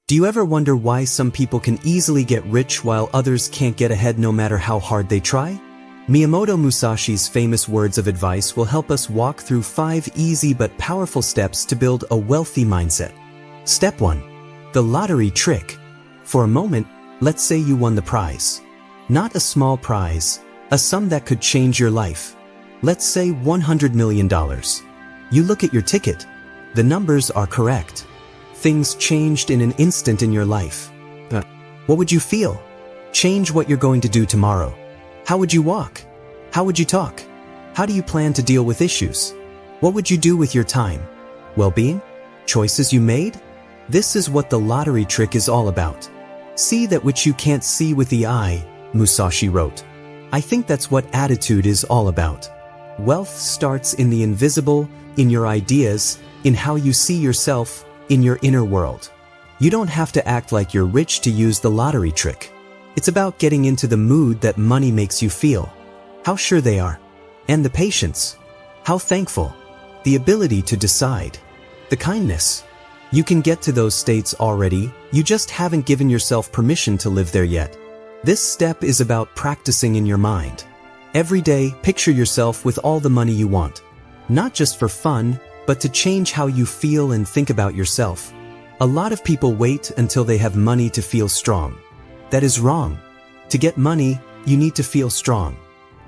Do you ever wonder why some people can easily get rich while others can't get ahead no matter how hard they try? Miyamoto Musashi's famous words of advice will help us walk through 5 easy but powerful steps to build a wealthy mindset. Step 1. The lottery trick. For a moment, let's say you won the prize. Not a small prize, a sum that could change your life. Let's say $100 million. You look at your ticket. The numbers are correct. Things changed in an instant in your life. What would you feel? Change what you're going to do tomorrow. How would you walk? How would you talk? How do you plan to deal with issues? What would you do with your time? Well-being? Choices you made? This is what the lottery trick is all about. See that which you can't see with the eye, Musashi wrote. I think that's what attitude is all about. Wealth starts in the invisible, in your ideas, in how you see yourself, in your inner world. You don't have to act like you're rich to use the lottery trick. It's about getting into the mood that money makes you feel. How sure they are. And the patience. How thankful. The ability to decide. The kindness. You can get to those states already, you just haven't given yourself permission to live there yet. This step is about practicing in your mind. Every day, picture yourself with all the money you want. Not just for fun, but to change how you feel and think about yourself. A lot of people wait until they have money to feel strong. That is wrong. To get money, you need to feel strong.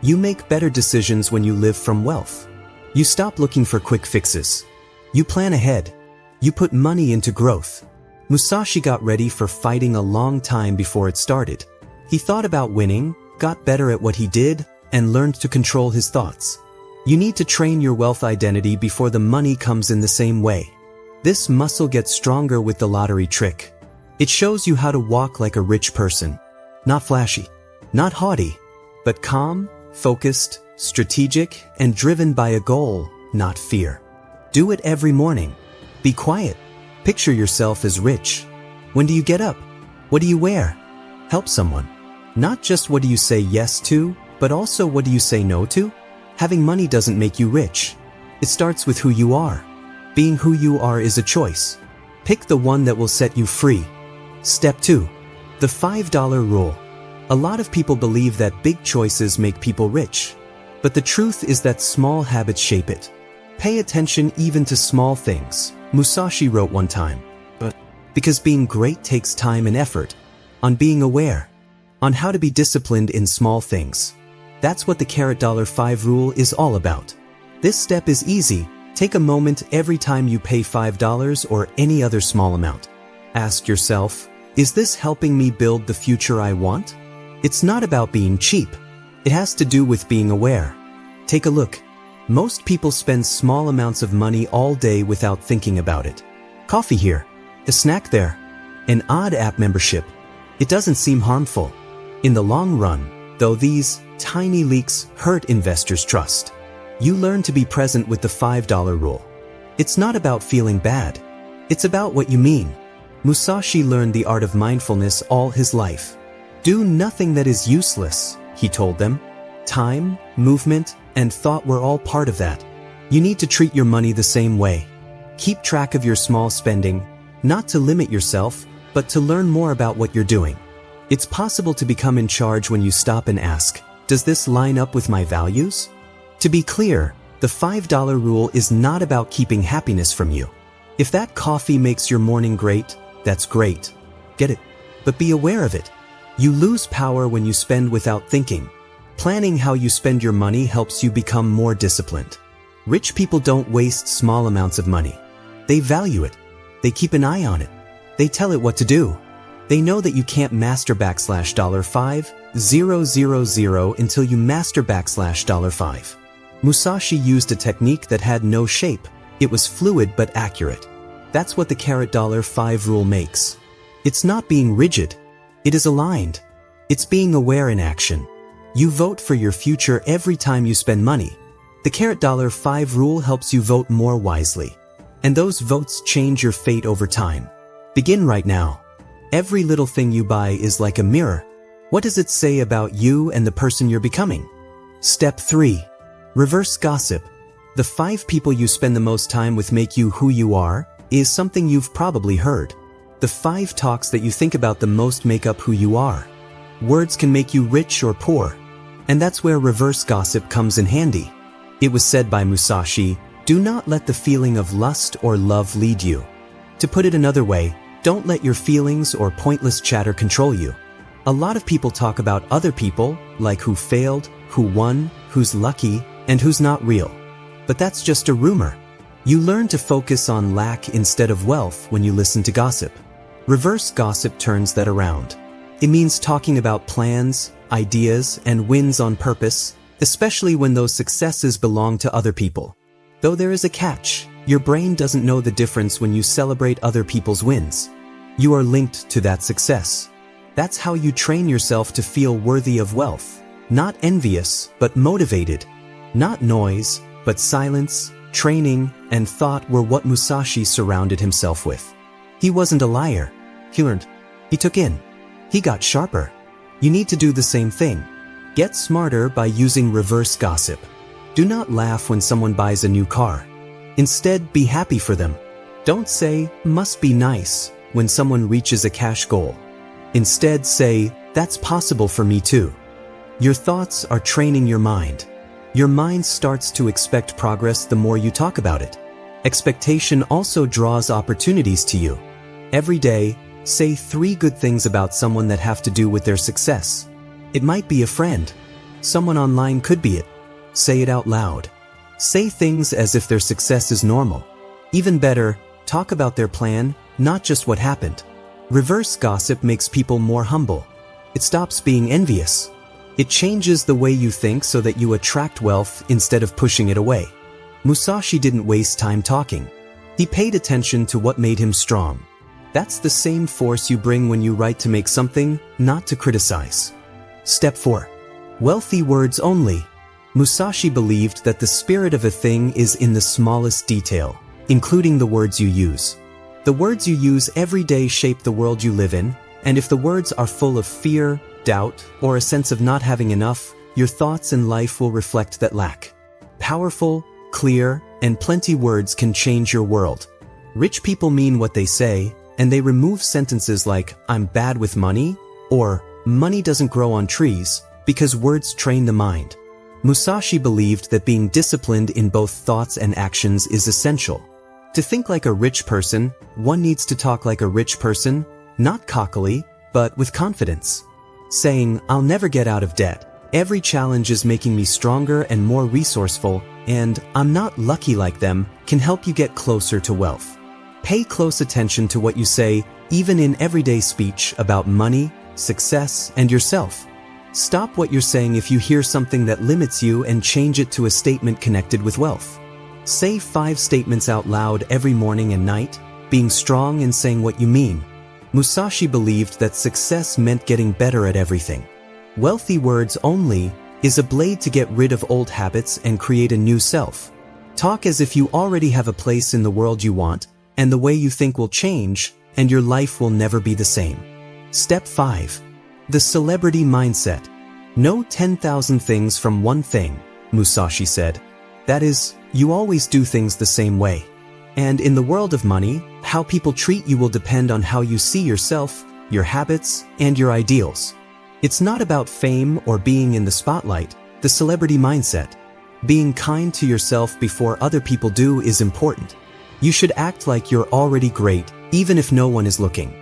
You make better decisions when you live from wealth. You stop looking for quick fixes. You plan ahead. You put money into growth. Musashi got ready for fighting a long time before it started. He thought about winning, got better at what he did, and learned to control his thoughts. You need to train your wealth identity before the money comes in the same way. This muscle gets stronger with the lottery trick. It shows you how to walk like a rich person. Not flashy, not haughty, but calm, focused, strategic, and driven by a goal, not fear. Do it every morning. Be quiet. Picture yourself as rich. When do you get up? What do you wear? Help someone. Not just what do you say yes to, but also what do you say no to? Having money doesn't make you rich. It starts with who you are. Being who you are is a choice. Pick the one that will set you free. Step 2. The $5 rule. A lot of people believe that big choices make people rich. But the truth is that small habits shape it. Pay attention even to small things, Musashi wrote one time. Because being great takes time and effort. On being aware. On how to be disciplined in small things. That's what the $5 rule is all about. This step is easy. Take a moment every time you pay $5 or any other small amount. Ask yourself, is this helping me build the future I want? It's not about being cheap. It has to do with being aware. Take a look. Most people spend small amounts of money all day without thinking about it. Coffee here, a snack there, an odd app membership. It doesn't seem harmful. In the long run, though, these tiny leaks hurt investors' trust. You learn to be present with the $5 rule. It's not about feeling bad. It's about what you mean. Musashi learned the art of mindfulness all his life. Do nothing that is useless, he told them. Time, movement, and thought were all part of that. You need to treat your money the same way. Keep track of your small spending, not to limit yourself, but to learn more about what you're doing. It's possible to become in charge when you stop and ask, does this line up with my values? To be clear, the $5 rule is not about keeping happiness from you. If that coffee makes your morning great, that's great. Get it? But be aware of it. You lose power when you spend without thinking. Planning how you spend your money helps you become more disciplined. Rich people don't waste small amounts of money. They value it. They keep an eye on it. They tell it what to do. They know that you can't master $5,000 until you master $5. Musashi used a technique that had no shape. It was fluid but accurate. That's what the $5 rule makes. It's not being rigid. It is aligned. It's being aware in action. You vote for your future every time you spend money. The $5 rule helps you vote more wisely. And those votes change your fate over time. Begin right now. Every little thing you buy is like a mirror. What does it say about you and the person you're becoming? Step 3. Reverse gossip. The 5 people you spend the most time with make you who you are is something you've probably heard. The 5 talks that you think about the most make up who you are. Words can make you rich or poor. And that's where reverse gossip comes in handy. It was said by Musashi, "Do not let the feeling of lust or love lead you." To put it another way, don't let your feelings or pointless chatter control you. A lot of people talk about other people, like who failed, who won, who's lucky, and who's not real. But that's just a rumor. You learn to focus on lack instead of wealth when you listen to gossip. Reverse gossip turns that around. It means talking about plans, ideas, and wins on purpose, especially when those successes belong to other people. Though there is a catch, your brain doesn't know the difference when you celebrate other people's wins. You are linked to that success. That's how you train yourself to feel worthy of wealth. Not envious, but motivated. Not noise, but silence, training, and thought were what Musashi surrounded himself with. He wasn't a liar. He learned. He took in. He got sharper. You need to do the same thing. Get smarter by using reverse gossip. Do not laugh when someone buys a new car. Instead, be happy for them. Don't say, "Must be nice," when someone reaches a cash goal. Instead, say, "That's possible for me too." Your thoughts are training your mind. Your mind starts to expect progress the more you talk about it. Expectation also draws opportunities to you. Every day, say 3 good things about someone that have to do with their success. It might be a friend. Someone online could be it. Say it out loud. Say things as if their success is normal. Even better, talk about their plan, not just what happened. Reverse gossip makes people more humble. It stops being envious. It changes the way you think so that you attract wealth instead of pushing it away. Musashi didn't waste time talking. He paid attention to what made him strong. That's the same force you bring when you write to make something, not to criticize. Step 4. Wealthy words only. Musashi believed that the spirit of a thing is in the smallest detail, including the words you use. The words you use every day shape the world you live in, and if the words are full of fear, doubt, or a sense of not having enough, your thoughts and life will reflect that lack. Powerful, clear, and plenty words can change your world. Rich people mean what they say, and they remove sentences like, "I'm bad with money," or "money doesn't grow on trees," because words train the mind. Musashi believed that being disciplined in both thoughts and actions is essential. To think like a rich person, one needs to talk like a rich person, not cockily, but with confidence. Saying, "I'll never get out of debt. Every challenge is making me stronger and more resourceful," and "I'm not lucky like them," can help you get closer to wealth. Pay close attention to what you say, even in everyday speech about money, success, and yourself. Stop what you're saying if you hear something that limits you and change it to a statement connected with wealth. Say 5 statements out loud every morning and night, being strong and saying what you mean. Musashi believed that success meant getting better at everything. Wealthy words only is a blade to get rid of old habits and create a new self. Talk as if you already have a place in the world you want, and the way you think will change, and your life will never be the same. Step 5. The celebrity mindset. Know 10,000 things from one thing, Musashi said. That is, you always do things the same way. And in the world of money, how people treat you will depend on how you see yourself, your habits, and your ideals. It's not about fame or being in the spotlight, the celebrity mindset. Being kind to yourself before other people do is important. You should act like you're already great, even if no one is looking.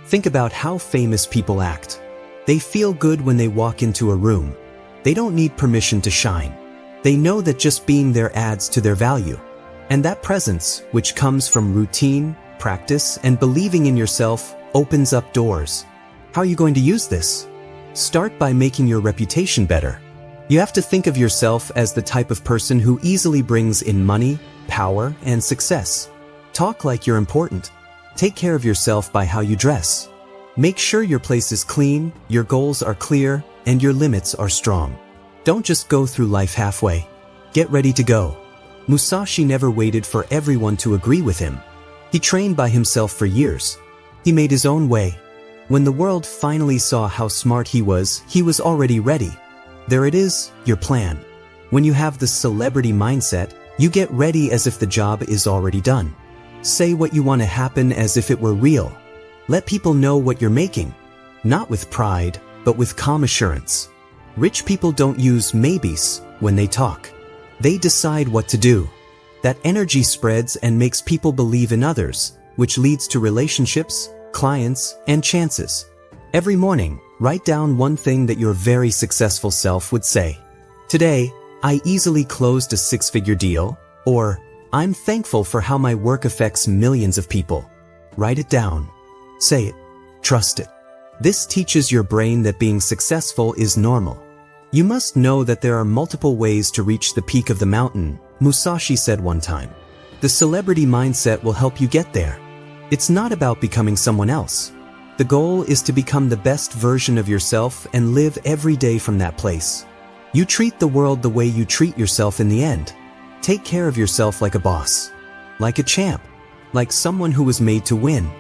Think about how famous people act. They feel good when they walk into a room. They don't need permission to shine. They know that just being there adds to their value. And that presence, which comes from routine, practice, and believing in yourself, opens up doors. How are you going to use this? Start by making your reputation better. You have to think of yourself as the type of person who easily brings in money, power, and success. Talk like you're important. Take care of yourself by how you dress. Make sure your place is clean, your goals are clear, and your limits are strong. Don't just go through life halfway. Get ready to go. Musashi never waited for everyone to agree with him. He trained by himself for years. He made his own way. When the world finally saw how smart he was already ready. There it is, your plan. When you have the celebrity mindset, you get ready as if the job is already done. Say what you want to happen as if it were real. Let people know what you're making, not with pride, but with calm assurance. Rich people don't use maybes when they talk. They decide what to do. That energy spreads and makes people believe in others, which leads to relationships, clients, and chances. Every morning, write down one thing that your very successful self would say. Today, I easily closed a 6-figure deal, or I'm thankful for how my work affects millions of people. Write it down. Say it. Trust it. This teaches your brain that being successful is normal. You must know that there are multiple ways to reach the peak of the mountain, Musashi said one time. The celebrity mindset will help you get there. It's not about becoming someone else. The goal is to become the best version of yourself and live every day from that place. You treat the world the way you treat yourself in the end. Take care of yourself like a boss, like a champ, like someone who was made to win.